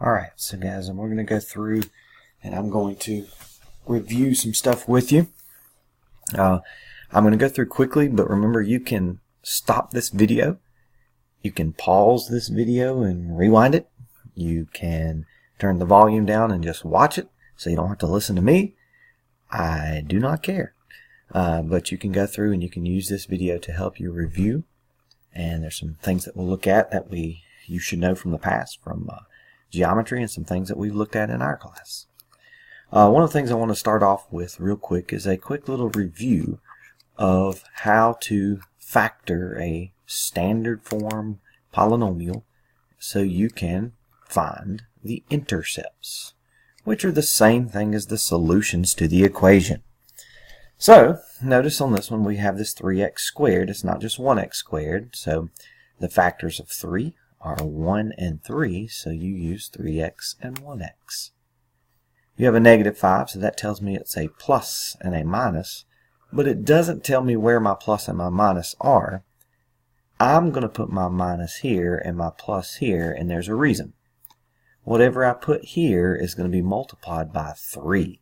Alright, so guys, we're going to go through and I'm going to review some stuff with you. I'm going to go through quickly, but remember you can stop this video. You can pause this video and rewind it. You can turn the volume down and just watch it so you don't have to listen to me. I do not care. But you can go through and you can use this video to help you review. And there's some things that we'll look at that you should know from the past, from geometry, and some things that we've looked at in our class. One of the things I want to start off with real quick is a quick little review of how to factor a standard form polynomial so you can find the intercepts, which are the same thing as the solutions to the equation. So notice on this one we have this 3x squared. It's not just 1x squared, so the factors of 3 are 1 and 3, so you use 3x and 1x. You have a negative 5, so that tells me it's a plus and a minus, but it doesn't tell me where my plus and my minus are. I'm going to put my minus here and my plus here, and there's a reason. Whatever I put here is going to be multiplied by 3.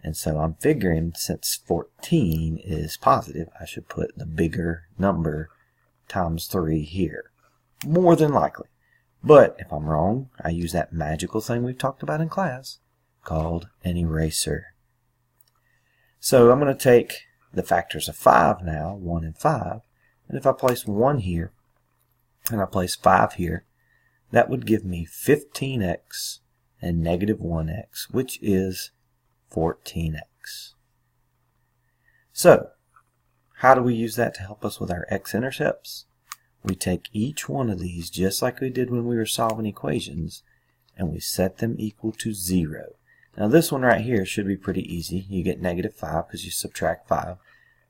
And so I'm figuring since 14 is positive, I should put the bigger number times 3 here. More than likely. But if I'm wrong, I use that magical thing we've talked about in class called an eraser. So I'm going to take the factors of 5 now, 1 and 5, and if I place 1 here and I place 5 here, that would give me 15x and negative 1x, which is 14x. So, how do we use that to help us with our x-intercepts? We take each one of these, just like we did when we were solving equations, and we set them equal to 0. Now this one right here should be pretty easy. You get negative 5 because you subtract 5.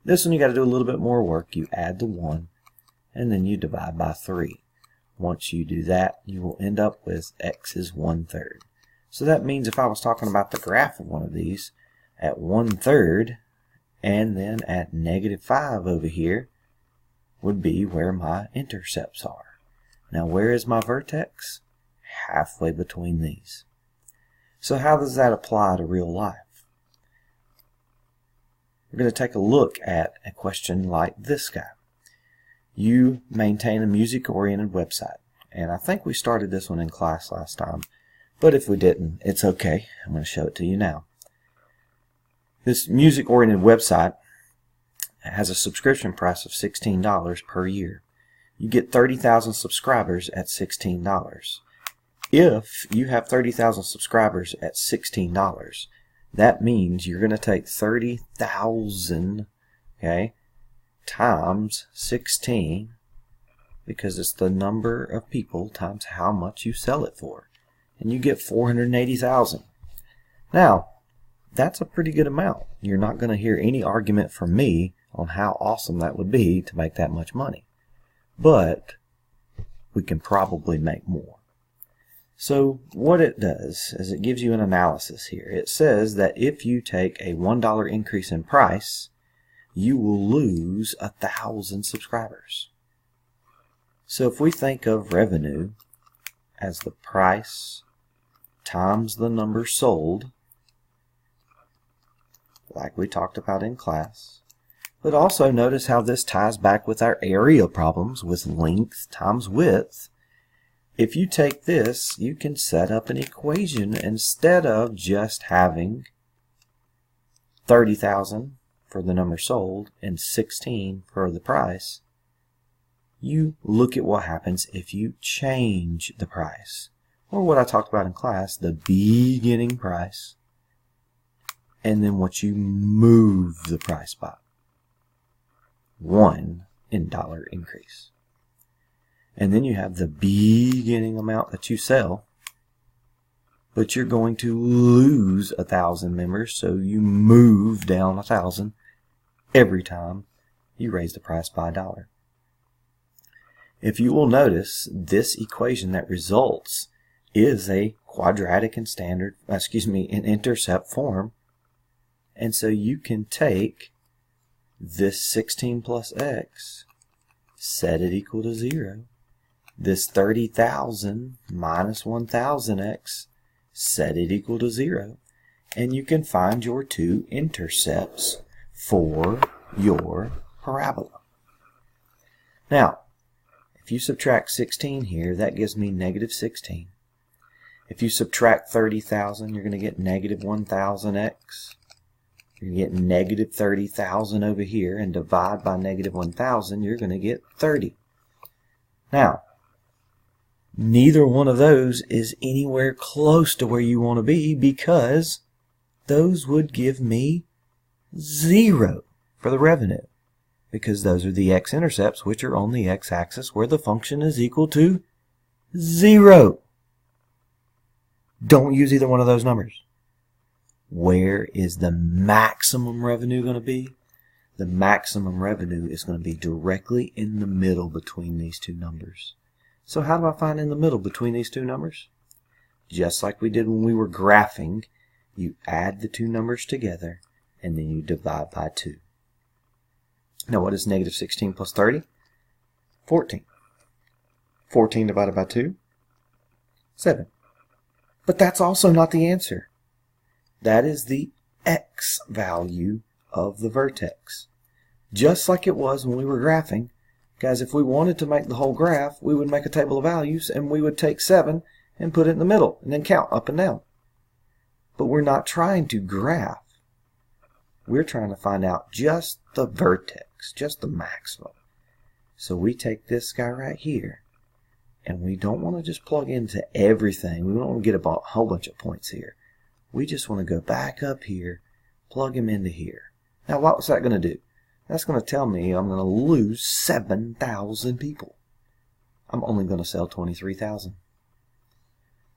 This one you got to do a little bit more work. You add the 1, and then you divide by 3. Once you do that, you will end up with x is 1/3. So that means if I was talking about the graph of one of these, at 1/3, and then at negative 5 over here, would be where my intercepts are. Now where is my vertex? Halfway between these. So how does that apply to real life? We're going to take a look at a question like this guy. You maintain a music-oriented website, and I think we started this one in class last time, but if we didn't, it's okay. I'm going to show it to you now. This music-oriented website has a subscription price of $16 per year. You get 30,000 subscribers at $16. If you have 30,000 subscribers at $16, that means you're going to take 30,000, okay, times 16, because it's the number of people times how much you sell it for, and you get 480,000. Now, that's a pretty good amount. You're not going to hear any argument from me on how awesome that would be to make that much money. But we can probably make more. So what it does is it gives you an analysis here. It says that if you take a $1 increase in price, you will lose 1,000 subscribers. So if we think of revenue as the price times the number sold, like we talked about in class, but also notice how this ties back with our area problems with length times width. If you take this, you can set up an equation instead of just having 30,000 for the number sold and 16 for the price. You look at what happens if you change the price, or what I talked about in class, the beginning price, and then what you move the price by. 1 in dollar increase. And then you have the beginning amount that you sell, but you're going to lose 1,000 members, so you move down 1,000 every time you raise the price by $1. If you will notice, this equation that results is a quadratic and an intercept form, and so you can take this 16 plus x, set it equal to 0, this 30,000 minus 1,000x, set it equal to 0, and you can find your two intercepts for your parabola. Now, if you subtract 16 here, that gives me negative 16. If you subtract 30,000, you're going to get negative 1,000x. You're going to get negative 30,000 over here, and divide by negative 1,000, you're going to get 30. Now, neither one of those is anywhere close to where you want to be, because those would give me 0 for the revenue, because those are the x-intercepts, which are on the x-axis where the function is equal to 0. Don't use either one of those numbers. Where is the maximum revenue going to be? The maximum revenue is going to be directly in the middle between these two numbers. So how do I find in the middle between these two numbers? Just like we did when we were graphing, you add the two numbers together and then you divide by 2. Now what is negative 16 plus 30? 14. 14 divided by 2? 7. But that's also not the answer. That is the x value of the vertex. Just like it was when we were graphing. Guys, if we wanted to make the whole graph, we would make a table of values and we would take 7 and put it in the middle and then count up and down. But we're not trying to graph. We're trying to find out just the vertex, just the maximum. So we take this guy right here, and we don't want to just plug into everything. We don't want to get a whole bunch of points here. We just want to go back up here, plug him into here. Now what's that going to do? That's going to tell me I'm going to lose 7,000 people. I'm only going to sell 23,000.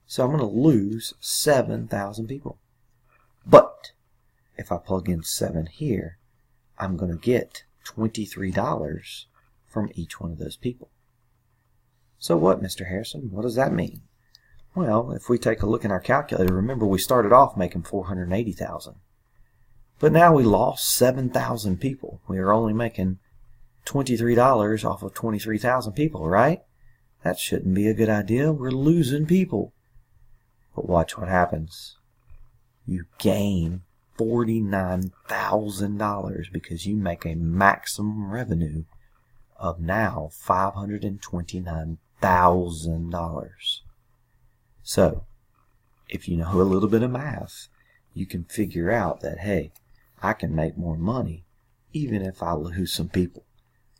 So I'm going to lose 7,000 people. But if I plug in 7 here, I'm going to get $23 from each one of those people. So what, Mr. Harrison? What does that mean? Well, if we take a look in our calculator, remember we started off making 480,000. But now we lost 7,000 people. We are only making $23 off of 23,000 people, right? That shouldn't be a good idea. We're losing people. But watch what happens. You gain $49,000 because you make a maximum revenue of now $529,000. So, if you know a little bit of math, you can figure out that, hey, I can make more money even if I lose some people.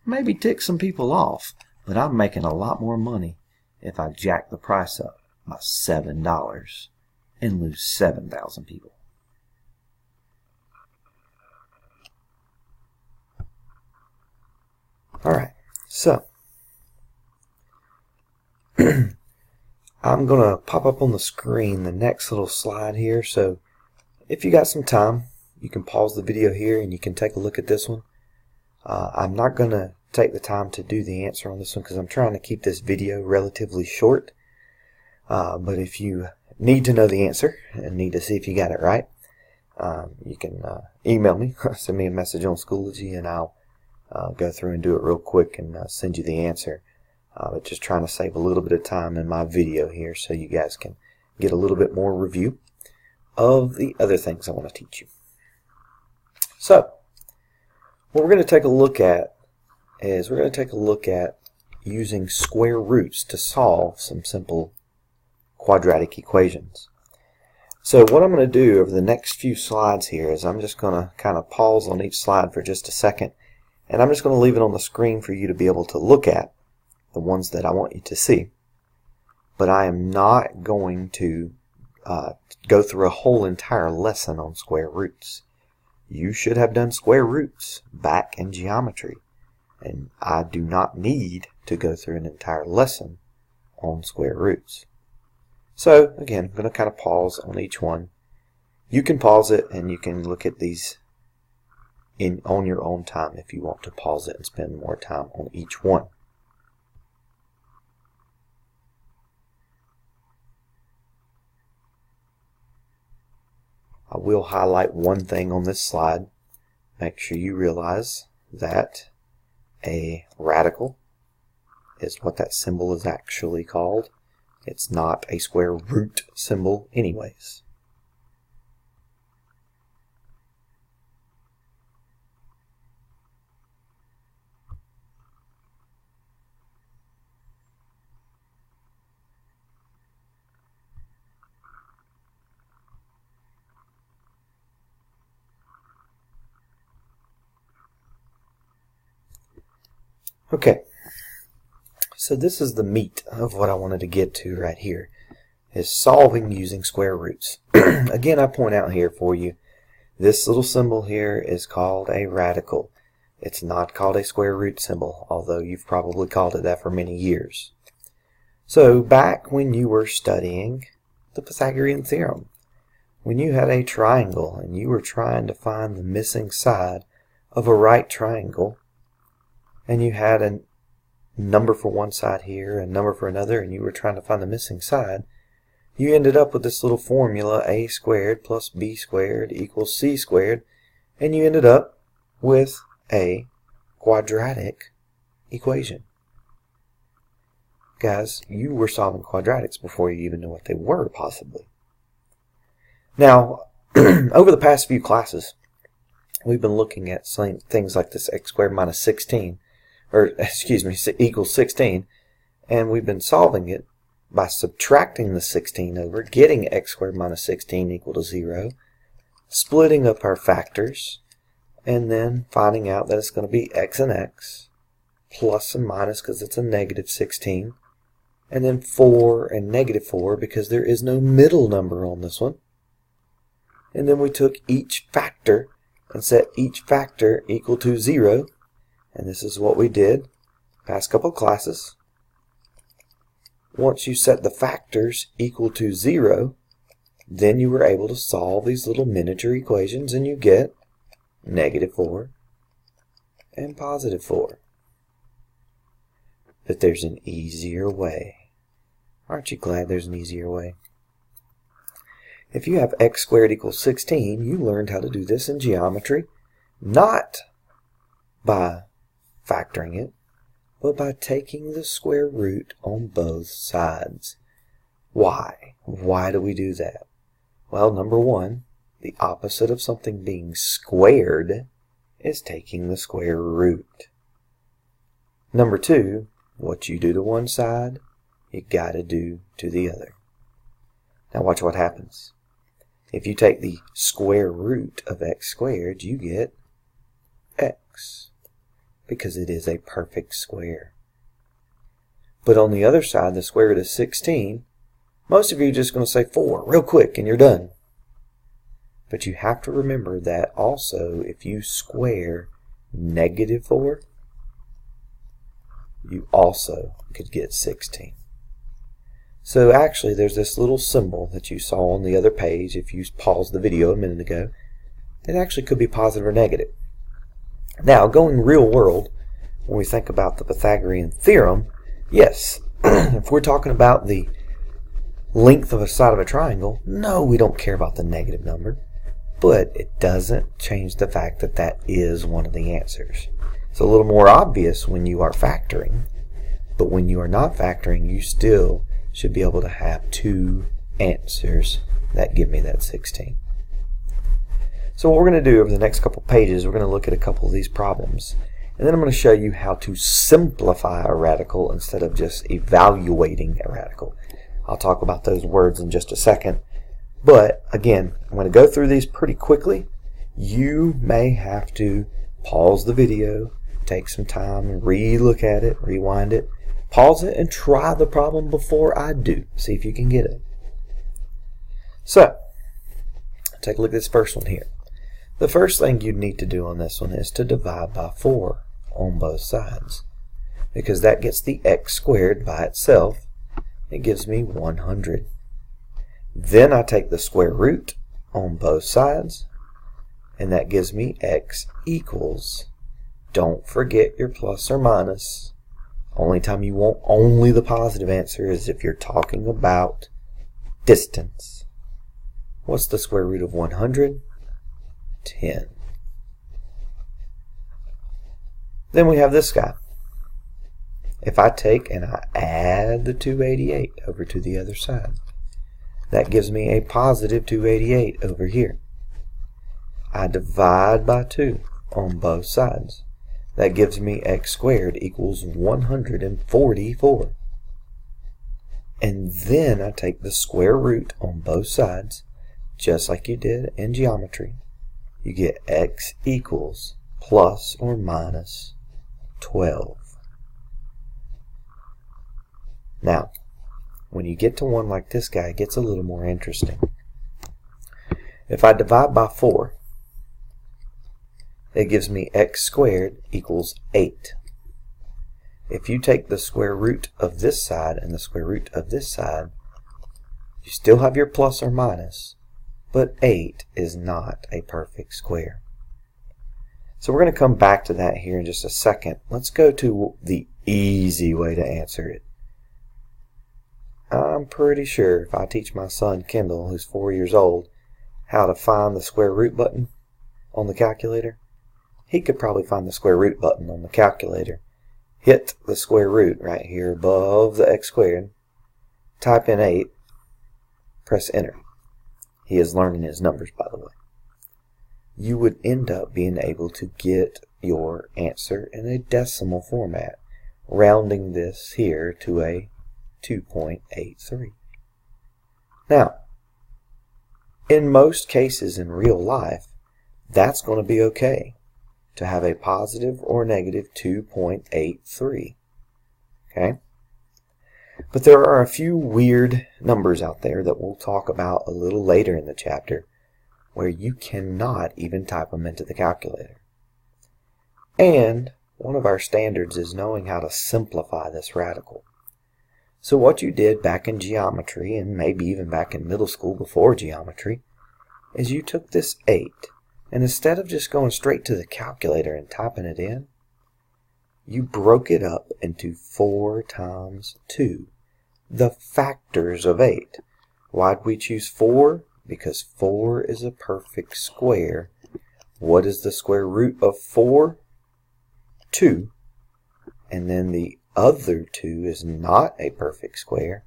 Maybe tick some people off, but I'm making a lot more money if I jack the price up by $7 and lose 7,000 people. Alright, so I'm going to pop up on the screen the next little slide here. So if you got some time, you can pause the video here and you can take a look at this one. I'm not going to take the time to do the answer on this one because I'm trying to keep this video relatively short. But if you need to know the answer and need to see if you got it right, you can email me, send me a message on Schoology, and I'll go through and do it real quick and send you the answer. But just trying to save a little bit of time in my video here so you guys can get a little bit more review of the other things I want to teach you. So, what we're going to take a look at is we're going to take a look at using square roots to solve some simple quadratic equations. So what I'm going to do over the next few slides here is I'm just going to kind of pause on each slide for just a second, and I'm just going to leave it on the screen for you to be able to look at the ones that I want you to see. But I am not going to go through a whole entire lesson on square roots. You should have done square roots back in geometry, and I do not need to go through an entire lesson on square roots. So again, I'm going to kind of pause on each one. You can pause it and you can look at these on your own time if you want to pause it and spend more time on each one. I will highlight one thing on this slide. Make sure you realize that a radical is what that symbol is actually called. It's not a square root symbol anyways. Okay, so this is the meat of what I wanted to get to right here, is solving using square roots. Again, I point out here for you, this little symbol here is called a radical. It's not called a square root symbol, although you've probably called it that for many years. So back when you were studying the Pythagorean Theorem, when you had a triangle and you were trying to find the missing side of a right triangle, and you had a number for one side here, a number for another, and you were trying to find the missing side, you ended up with this little formula, a squared plus b squared equals c squared, and you ended up with a quadratic equation. Guys, you were solving quadratics before you even knew what they were, possibly. Now, over the past few classes, we've been looking at things like this x squared minus 16, or excuse me, equals 16, and we've been solving it by subtracting the 16 over, getting x squared minus 16 equal to 0, splitting up our factors, and then finding out that it's going to be x and x, plus and minus because it's a negative 16, and then 4 and negative 4 because there is no middle number on this one. And then we took each factor and set each factor equal to 0. And this is what we did past couple classes. Once you set the factors equal to 0, then you were able to solve these little miniature equations, and you get negative 4 and positive 4. But there's an easier way. Aren't you glad there's an easier way? If you have x squared equals 16, you learned how to do this in geometry, not by factoring it, but by taking the square root on both sides. Why? Why do we do that? Well, number one, the opposite of something being squared is taking the square root. Number two, what you do to one side, you gotta do to the other. Now watch what happens. If you take the square root of x squared, you get x, because it is a perfect square. But on the other side, the square root of 16, most of you are just going to say 4 real quick and you're done. But you have to remember that also if you square negative 4, you also could get 16. So actually there's this little symbol that you saw on the other page if you paused the video a minute ago. It actually could be positive or negative. Now, going real world, when we think about the Pythagorean Theorem, yes, if we're talking about the length of a side of a triangle, no, we don't care about the negative number, but it doesn't change the fact that that is one of the answers. It's a little more obvious when you are factoring, but when you are not factoring, you still should be able to have two answers that give me that 16. So what we're going to do over the next couple pages, we're going to look at a couple of these problems. And then I'm going to show you how to simplify a radical instead of just evaluating a radical. I'll talk about those words in just a second. But again, I'm going to go through these pretty quickly. You may have to pause the video, take some time and re-look at it, rewind it, pause it, and try the problem before I do. See if you can get it. So, take a look at this first one here. The first thing you'd need to do on this one is to divide by 4 on both sides, because that gets the x squared by itself. It gives me 100. Then I take the square root on both sides, and that gives me x equals. Don't forget your plus or minus. Only time you want only the positive answer is if you're talking about distance. What's the square root of 100? 10. Then we have this guy. if I take and I add the 288 over to the other side, that gives me a positive 288 over here. I divide by 2 on both sides. That gives me x squared equals 144. And then I take the square root on both sides, just like you did in geometry. You get x equals plus or minus 12. Now, when you get to one like this guy, it gets a little more interesting. If I divide by 4, it gives me x squared equals 8. If you take the square root of this side and the square root of this side, you still have your plus or minus, but 8 is not a perfect square. So we're going to come back to that here in just a second. Let's go to the easy way to answer it. I'm pretty sure if I teach my son Kendall, who's 4 years old, how to find the square root button on the calculator, he could probably find the square root button on the calculator, hit the square root right here above the x squared, type in 8, press enter. He is learning his numbers, by the way. You would end up being able to get your answer in a decimal format, rounding this here to a 2.83. Now, in most cases in real life, that's going to be okay to have a positive or negative 2.83. Okay? But there are a few weird numbers out there that we'll talk about a little later in the chapter where you cannot even type them into the calculator. And one of our standards is knowing how to simplify this radical. So what you did back in geometry, and maybe even back in middle school before geometry, is you took this 8, and instead of just going straight to the calculator and typing it in, you broke it up into 4 times 2, the factors of 8. Why'd we choose 4? Because 4 is a perfect square. What is the square root of 4? 2. And then the other 2 is not a perfect square,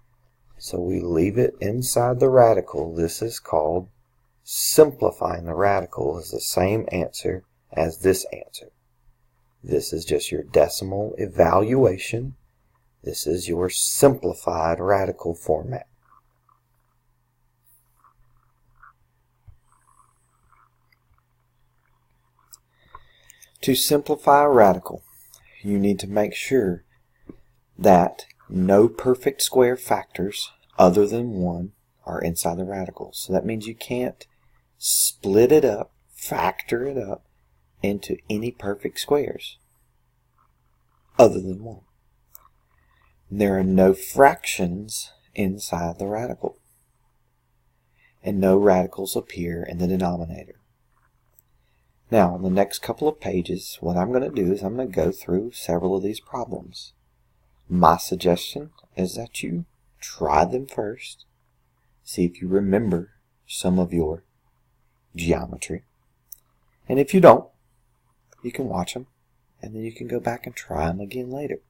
so we leave it inside the radical. This is called simplifying the radical. Is the same answer as this answer. This is just your decimal evaluation. This is your simplified radical format. To simplify a radical, you need to make sure that no perfect square factors other than 1 are inside the radical. So that means you can't split it up, factor it up into any perfect squares other than 1. There are no fractions inside the radical, and no radicals appear in the denominator. Now, on the next couple of pages, what I'm going to do is I'm going to go through several of these problems. My suggestion is that you try them first, see if you remember some of your geometry, and if you don't, you can watch them, and then you can go back and try them again later.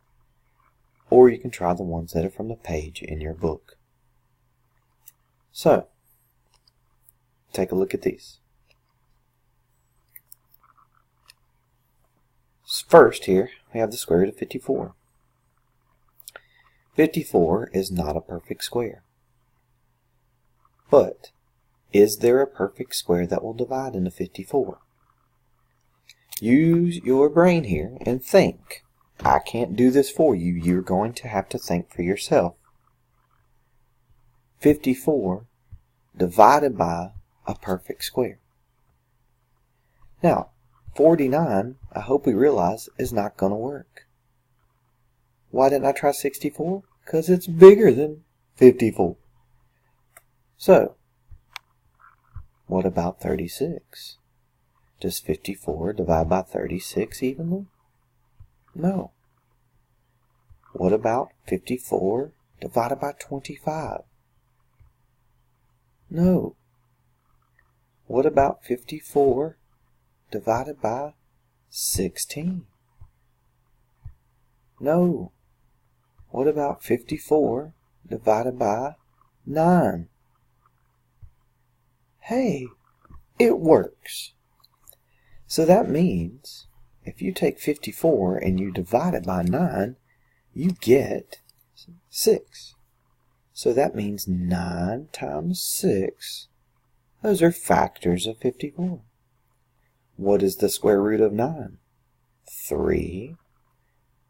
Or you can try the ones that are from the page in your book. So, take a look at these. First here, we have the square root of 54. 54 is not a perfect square. But, is there a perfect square that will divide into 54? Use your brain here and think. I can't do this for you. You're going to have to think for yourself. 54 divided by a perfect square. Now, 49, I hope we realize, is not going to work. Why didn't I try 64? Because it's bigger than 54. So, what about 36? Does 54 divide by 36 evenly? No. What about 54 divided by 25? No. What about 54 divided by 16? No. What about 54 divided by 9? Hey, it works. So that means if you take 54 and you divide it by 9, you get 6. So that means 9 times 6, those are factors of 54. What is the square root of 9? 3.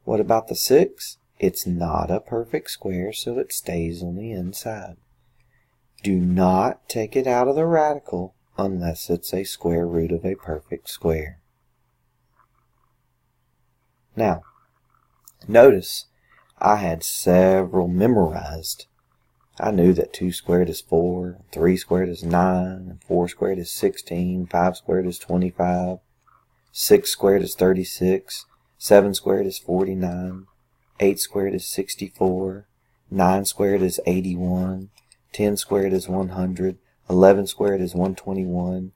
What about the 6? It's not a perfect square, so it stays on the inside. Do not take it out of the radical unless it's a square root of a perfect square. Now, notice I had several memorized. I knew that 2 squared is 4, 3 squared is 9, and 4 squared is 16, 5 squared is 25, 6 squared is 36, 7 squared is 49, 8 squared is 64, 9 squared is 81, 10 squared is 100, 11 squared is 121,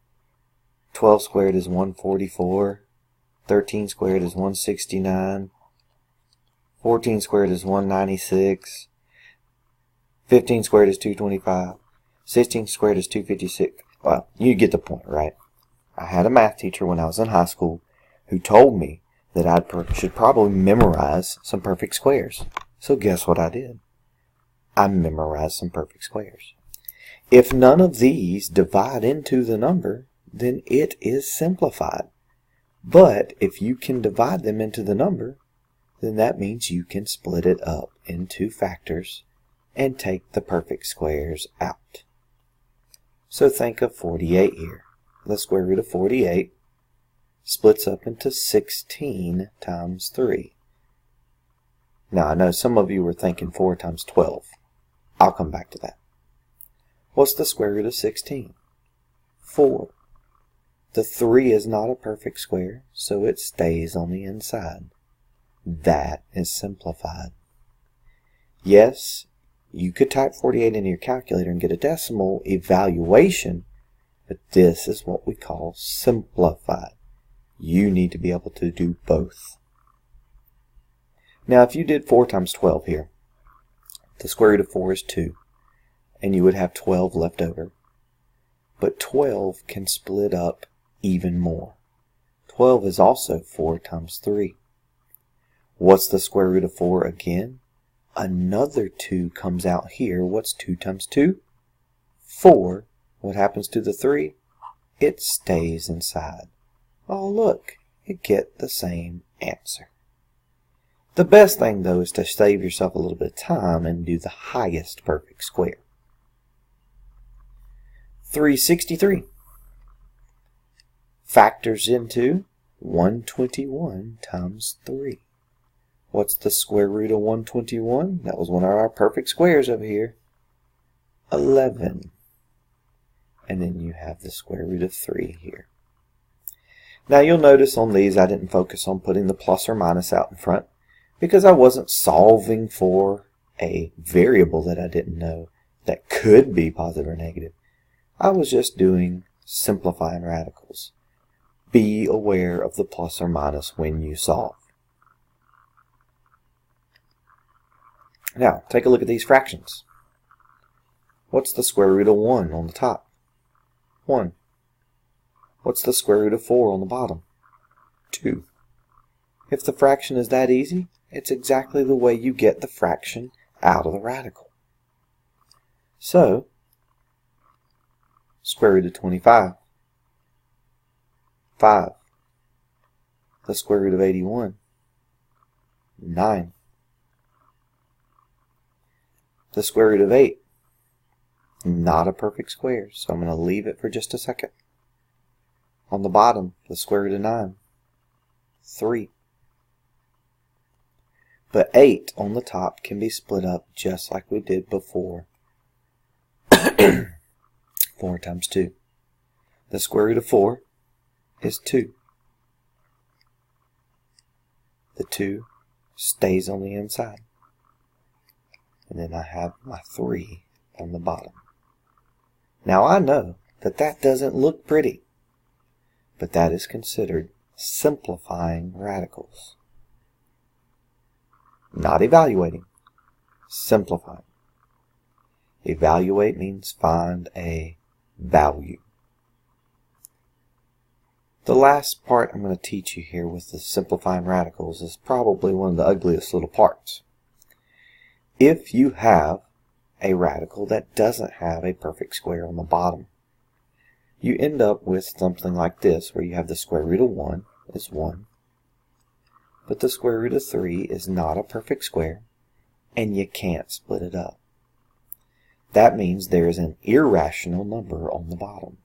12 squared is 144, 13 squared is 169, 14 squared is 196, 15 squared is 225, 16 squared is 256. Well, you get the point, right? I had a math teacher when I was in high school who told me that I should probably memorize some perfect squares. So guess what I did? I memorized some perfect squares. If none of these divide into the number, then it is simplified. But if you can divide them into the number, then that means you can split it up into factors and take the perfect squares out. So think of 48 here. The square root of 48 splits up into 16 times 3. Now I know some of you were thinking 4 times 12. I'll come back to that. What's the square root of 16? 4. The 3 is not a perfect square, so it stays on the inside. That is simplified. Yes, you could type 48 into your calculator and get a decimal evaluation, but this is what we call simplified. You need to be able to do both. Now, if you did 4 times 12 here, the square root of 4 is 2, and you would have 12 left over. But 12 can split up even more. 12 is also 4 times 3. What's the square root of 4 again? Another 2 comes out here. What's 2 times 2? 4. What happens to the 3? It stays inside. Oh, look, you get the same answer. The best thing, though, is to save yourself a little bit of time and do the highest perfect square. 363 factors into 121 times 3. What's the square root of 121? That was one of our perfect squares over here. 11. And then you have the square root of 3 here. Now you'll notice on these I didn't focus on putting the plus or minus out in front because I wasn't solving for a variable that I didn't know that could be positive or negative. I was just doing simplifying radicals. Be aware of the plus or minus when you solve. Now, take a look at these fractions. What's the square root of 1 on the top? 1. What's the square root of 4 on the bottom? 2. If the fraction is that easy, it's exactly the way you get the fraction out of the radical. So, square root of 25. 5. The square root of 81. 9. The square root of 8. Not a perfect square, so I'm going to leave it for just a second. On the bottom, the square root of 9. 3. But 8 on the top can be split up just like we did before. 4 times 2. The square root of 4 is 2. The 2 stays on the inside. And then I have my 3 on the bottom. Now I know that that doesn't look pretty, but that is considered simplifying radicals. Not evaluating, simplifying. Evaluate means find a value. The last part I'm going to teach you here with the simplifying radicals is probably one of the ugliest little parts. If you have a radical that doesn't have a perfect square on the bottom, you end up with something like this, where you have the square root of 1 is 1, but the square root of 3 is not a perfect square, and you can't split it up. That means there is an irrational number on the bottom.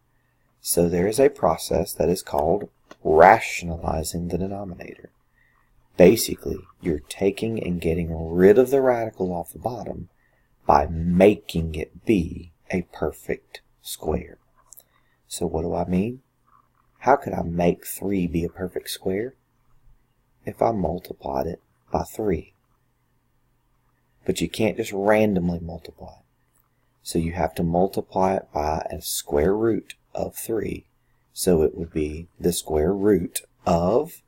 So there is a process that is called rationalizing the denominator. Basically, you're taking and getting rid of the radical off the bottom by making it be a perfect square. So what do I mean? How could I make 3 be a perfect square? If I multiplied it by 3. But you can't just randomly multiply it. So you have to multiply it by a square root of 3. So it would be the square root of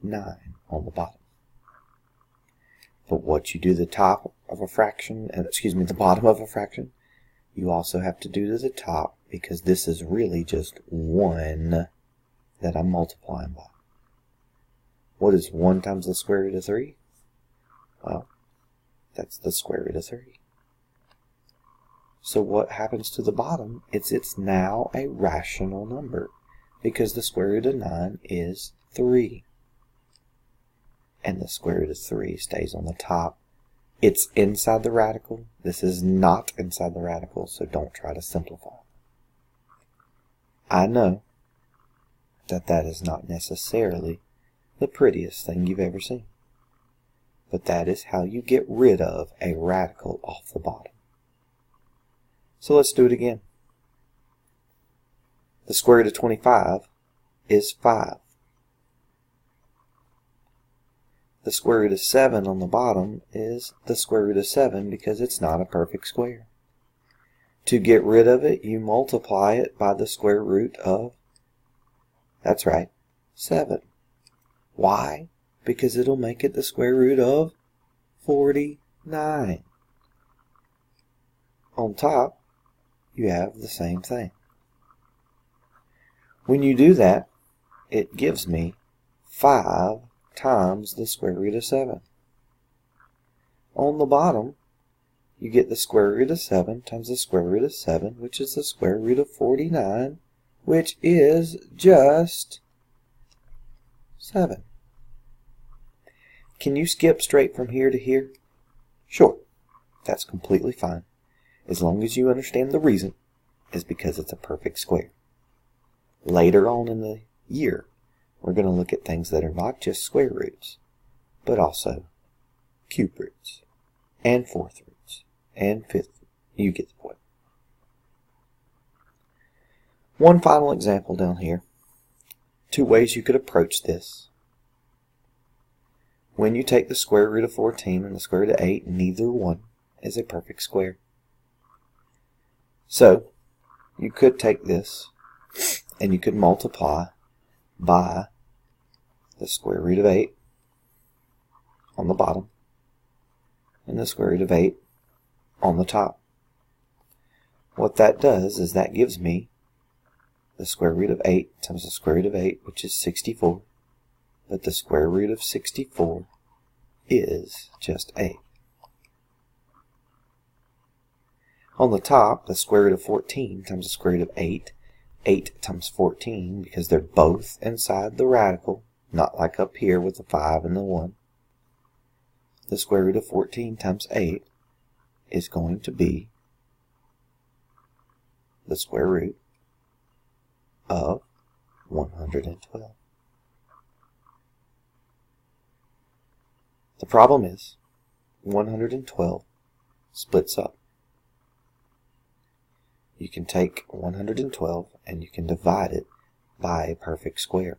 9 on the bottom. But what you do to the top of a fraction, the bottom of a fraction, you also have to do to the top, because this is really just 1 that I'm multiplying by. What is 1 times the square root of 3? Well, that's the square root of 3. So what happens to the bottom is it's now a rational number, because the square root of 9 is 3. And the square root of 3 stays on the top. It's inside the radical. This is not inside the radical, so don't try to simplify. I know that that is not necessarily the prettiest thing you've ever seen, but that is how you get rid of a radical off the bottom. So let's do it again. The square root of 25 is 5. The square root of 7 on the bottom is the square root of 7, because it's not a perfect square. To get rid of it, you multiply it by the square root of, that's right, 7. Why? Because it'll make it the square root of 49. On top, you have the same thing. When you do that, it gives me 5 times the square root of 7. On the bottom, you get the square root of 7 times the square root of 7, which is the square root of 49, which is just 7. Can you skip straight from here to here? Sure, that's completely fine, as long as you understand the reason is because it's a perfect square. Later on in the year, we're going to look at things that are not just square roots, but also cube roots, and fourth roots, and fifth. You get the point. One final example down here. 2 ways you could approach this. When you take the square root of 14 and the square root of 8, neither one is a perfect square. So, you could take this and you could multiply by the square root of 8 on the bottom and the square root of 8 on the top. What that does is that gives me the square root of 8 times the square root of 8, which is 64. But the square root of 64 is just 8. On the top, the square root of 14 times the square root of 8. 8 times 14, because they're both inside the radical, not like up here with the 5 and the 1. The square root of 14 times 8 is going to be the square root of 112. The problem is 112 splits up. You can take 112 and you can divide it by a perfect square.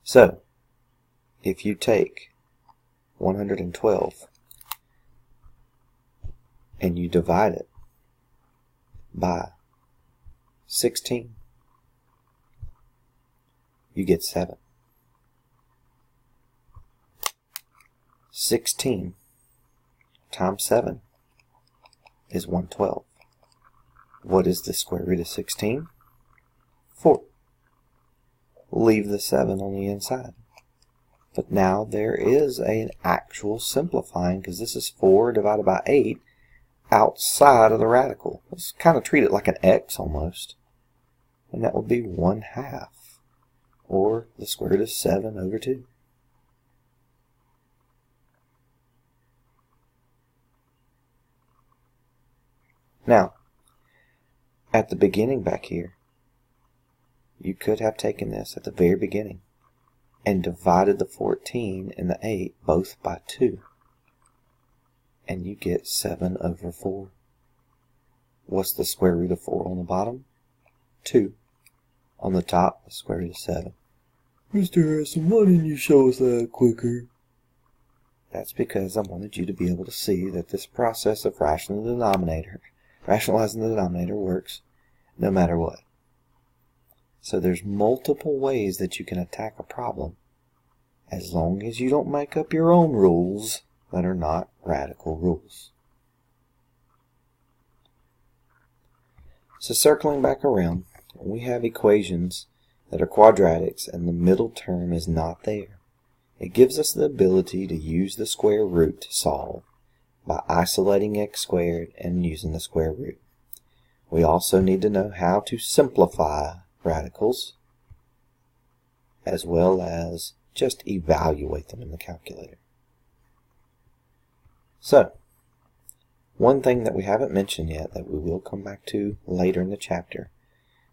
So, if you take 112 and you divide it by 16, you get 7. 16 times 7 is 112. What is the square root of 16? 4. Leave the 7 on the inside. But now there is an actual simplifying, because this is 4 divided by 8 outside of the radical. Let's kind of treat it like an x almost. And that would be 1/2, or the square root of 7 over 2. Now, at the beginning back here, you could have taken this at the very beginning and divided the 14 and the 8 both by 2. And you get 7 over 4. What's the square root of 4 on the bottom? 2. On the top, the square root of 7. Mr. Harrison, why didn't you show us that quicker? That's because I wanted you to be able to see that this process of rationalizing the denominator works no matter what. So there's multiple ways that you can attack a problem, as long as you don't make up your own rules that are not radical rules. So circling back around, we have equations that are quadratics and the middle term is not there. It gives us the ability to use the square root to solve by isolating x squared and using the square root. We also need to know how to simplify radicals, as well as just evaluate them in the calculator. So, one thing that we haven't mentioned yet that we will come back to later in the chapter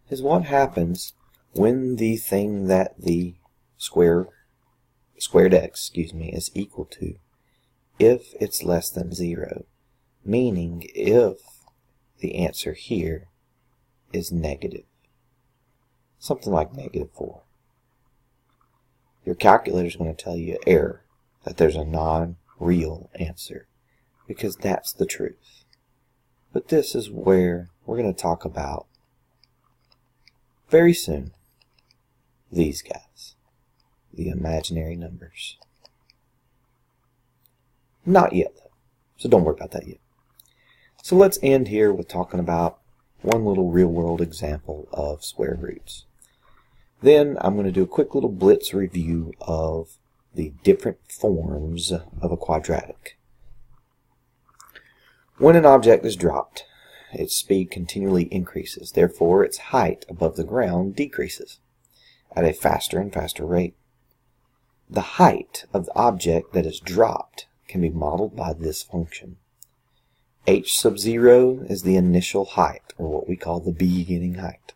is what happens when the thing that the squared x, is equal to, if it's less than 0, meaning if the answer here is negative. Something like -4. Your calculator is going to tell you error, that there's a non-real answer, because that's the truth. But this is where we're going to talk about very soon these guys, the imaginary numbers. Not yet, though, so don't worry about that yet. So let's end here with talking about one little real-world example of square roots. Then I'm going to do a quick little blitz review of the different forms of a quadratic. When an object is dropped, its speed continually increases. Therefore, its height above the ground decreases at a faster and faster rate. The height of the object that is dropped can be modeled by this function. H sub 0 is the initial height, or what we call the beginning height.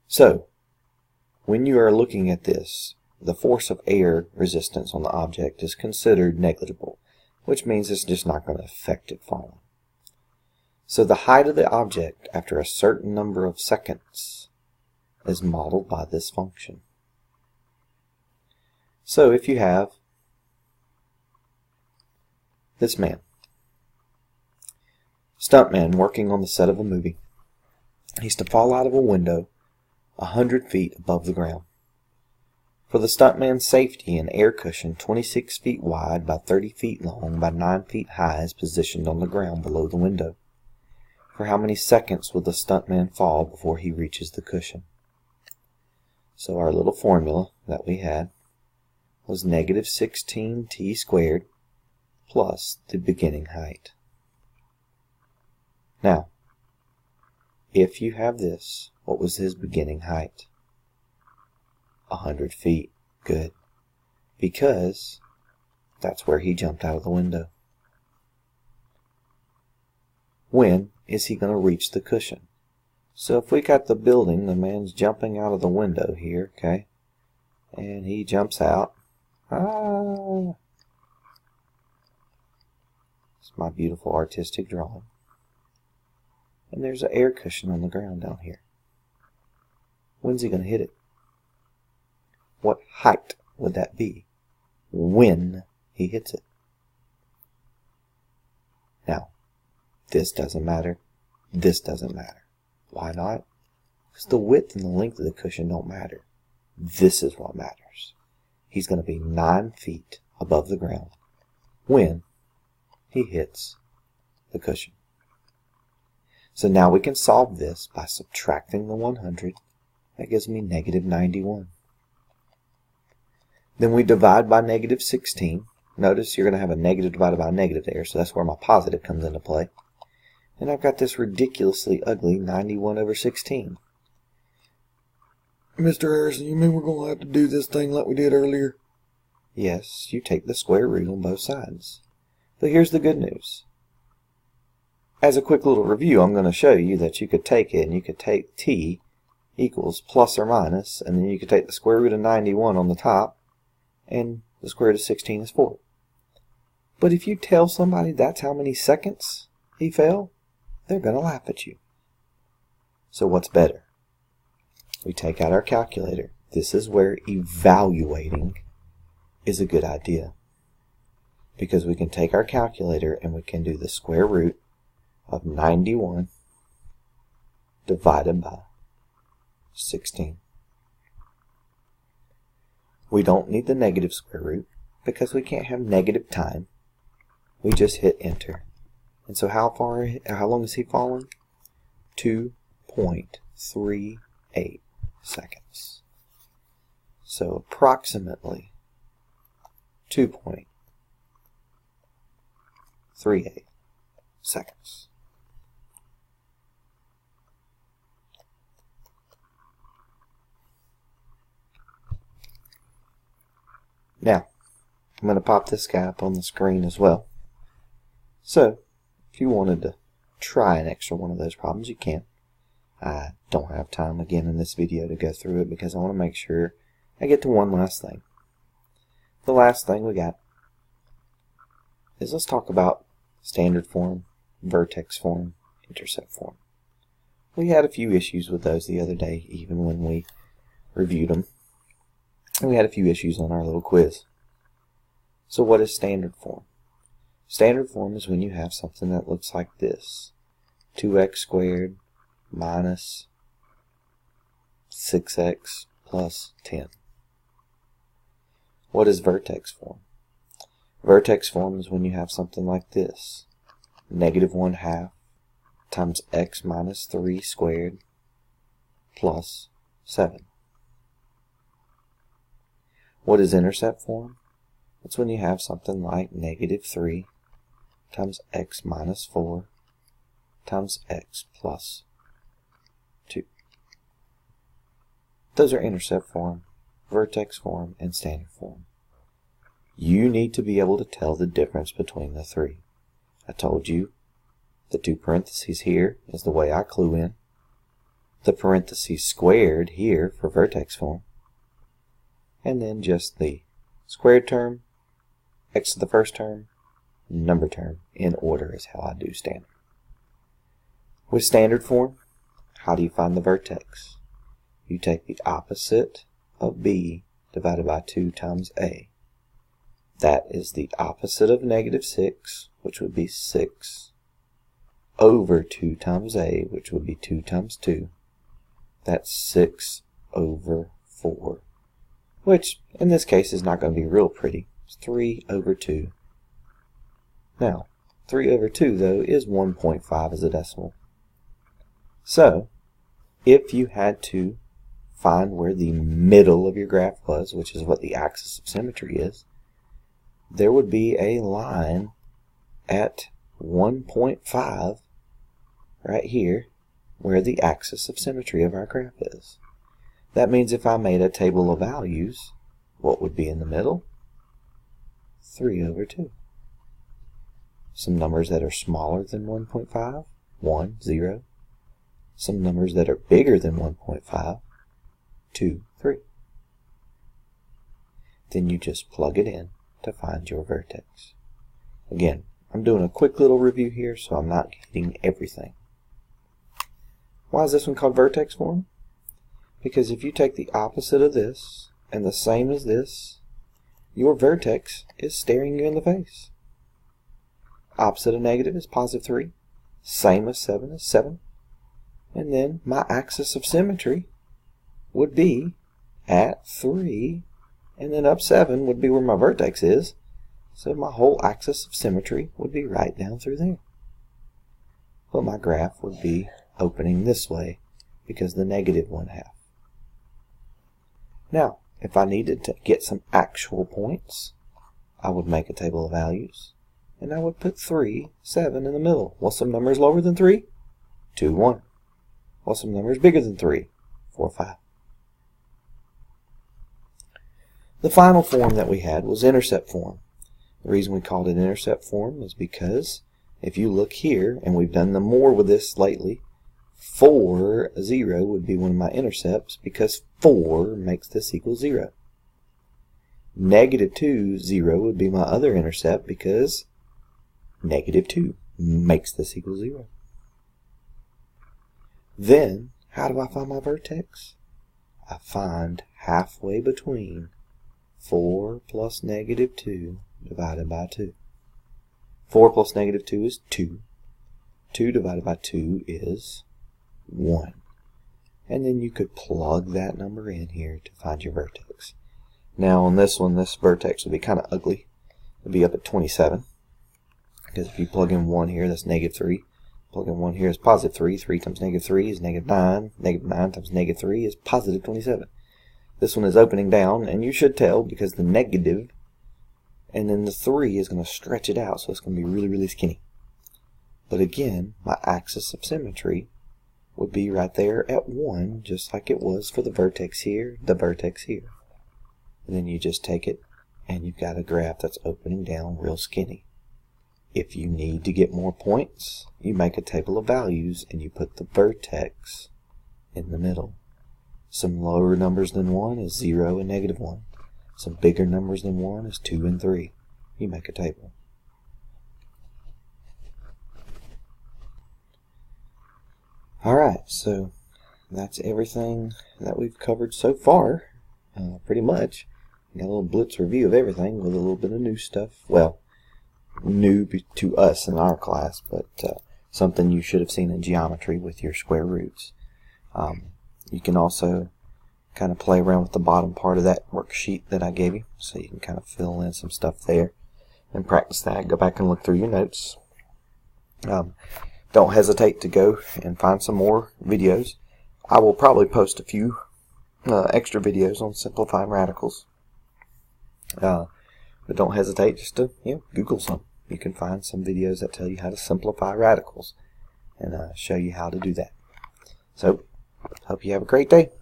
So, when you are looking at this, the force of air resistance on the object is considered negligible, which means it's just not going to affect it falling. So the height of the object after a certain number of seconds is modeled by this function. So if you have this man, stuntman working on the set of a movie, he's to fall out of a window 100 feet above the ground. For the stuntman's safety, an air cushion 26 feet wide by 30 feet long by 9 feet high is positioned on the ground below the window. For how many seconds will the stuntman fall before he reaches the cushion? So our little formula that we had was -16t squared plus the beginning height. Now, if you have this, what was his beginning height? 100 feet. Good. Because that's where he jumped out of the window. When is he going to reach the cushion? So if we got the building, the man's jumping out of the window here, okay? And he jumps out. Ah! It's my beautiful artistic drawing. And there's an air cushion on the ground down here. When's he going to hit it? What height would that be when he hits it? Now, this doesn't matter. This doesn't matter. Why not? Because the width and the length of the cushion don't matter. This is what matters. he's going to be 9 feet above the ground when he hits the cushion. So now we can solve this by subtracting the 100. That gives me negative 91. Then we divide by negative 16. Notice you're going to have a negative divided by a negative there, so that's where my positive comes into play. And I've got this ridiculously ugly 91 over 16. Mr. Harrison, you mean we're going to have to do this thing like we did earlier? Yes, you take the square root on both sides. But here's the good news. As a quick little review, I'm going to show you that you could take it and you could take t equals plus or minus, and then you could take the square root of 91 on the top, and the square root of 16 is 4. But if you tell somebody that's how many seconds he fell, they're going to laugh at you. So what's better? We take out our calculator. This is where evaluating is a good idea, because we can take our calculator and we can do the square root of 91 divided by 16. We don't need the negative square root because we can't have negative time. We just hit enter. And so how long is he falling? 2.38 seconds. So approximately 2.38 seconds. Now, I'm going to pop this guy up on the screen as well. So, if you wanted to try an extra one of those problems, you can. I don't have time again in this video to go through it because I want to make sure I get to one last thing. The last thing we got is let's talk about standard form, vertex form, intercept form. We had a few issues with those the other day, even when we reviewed them. And we had a few issues on our little quiz. So what is standard form? Standard form is when you have something that looks like this. 2x squared minus 6x plus 10. What is vertex form? Vertex form is when you have something like this. Negative 1/2 times x minus 3 squared plus 7. What is intercept form? It's when you have something like negative 3 times x minus 4 times x plus 2. Those are intercept form, vertex form, and standard form. You need to be able to tell the difference between the three. I told you the 2 parentheses here is the way I clue in. The parentheses squared here for vertex form. And then just the squared term, x to the first term, number term in order is how I do standard. With standard form, how do you find the vertex? You take the opposite of b divided by 2 times a. That is the opposite of negative 6, which would be 6, over 2 times a, which would be 2 times 2. That's 6 over 4. Which, in this case, is not going to be real pretty. It's 3 over 2. Now, 3 over 2, though, is 1.5 as a decimal. So, if you had to find where the middle of your graph was, which is what the axis of symmetry is, there would be a line at 1.5 right here where the axis of symmetry of our graph is. That means if I made a table of values, what would be in the middle? 3 over 2. Some numbers that are smaller than 1.5, 1, 0. Some numbers that are bigger than 1.5, 2, 3. Then you just plug it in to find your vertex. Again, I'm doing a quick little review here, so I'm not hitting everything. Why is this one called vertex form? Because if you take the opposite of this and the same as this, your vertex is staring you in the face. Opposite of negative is positive 3. Same as 7 is 7. And then my axis of symmetry would be at 3 and then up 7 would be where my vertex is. So my whole axis of symmetry would be right down through there. But my graph would be opening this way because the negative 1/2. Now, if I needed to get some actual points, I would make a table of values, and I would put 3, 7 in the middle. What's some numbers lower than 3? 2, 1. What's some numbers bigger than 3? 4, 5. The final form that we had was intercept form. The reason we called it intercept form is because if you look here, and we've done them more with this lately, 4, 0 would be one of my intercepts because 4 makes this equal 0. -2, 0 would be my other intercept because -2 makes this equal 0. Then, how do I find my vertex? I find halfway between 4 plus -2 divided by 2. 4 plus -2 is 2. 2 divided by 2 is 1. And then you could plug that number in here to find your vertex. Now on this one, this vertex would be kind of ugly. It would be up at 27. Because if you plug in 1 here, that's -3. Plug in 1 here is +3. 3 times -3 is -9. -9 times -3 is +27. This one is opening down, and you should tell because the negative and then the 3 is going to stretch it out, so it's going to be really, really skinny. But again, my axis of symmetry would be right there at 1, just like it was for the vertex here, the vertex here. And then you just take it, and you've got a graph that's opening down real skinny. If you need to get more points, you make a table of values, and you put the vertex in the middle. Some lower numbers than 1 is 0 and -1. Some bigger numbers than 1 is 2 and 3. You make a table. Alright, so that's everything that we've covered so far. Pretty much. Got a little blitz review of everything with a little bit of new stuff. Well, new to us in our class, but something you should have seen in geometry with your square roots. You can also kind of play around with the bottom part of that worksheet that I gave you, so you can kind of fill in some stuff there and practice that. Go back and look through your notes. Don't hesitate to go and find some more videos. I will probably post a few extra videos on simplifying radicals. But don't hesitate just to Google some. You can find some videos that tell you how to simplify radicals and show you how to do that. So, hope you have a great day.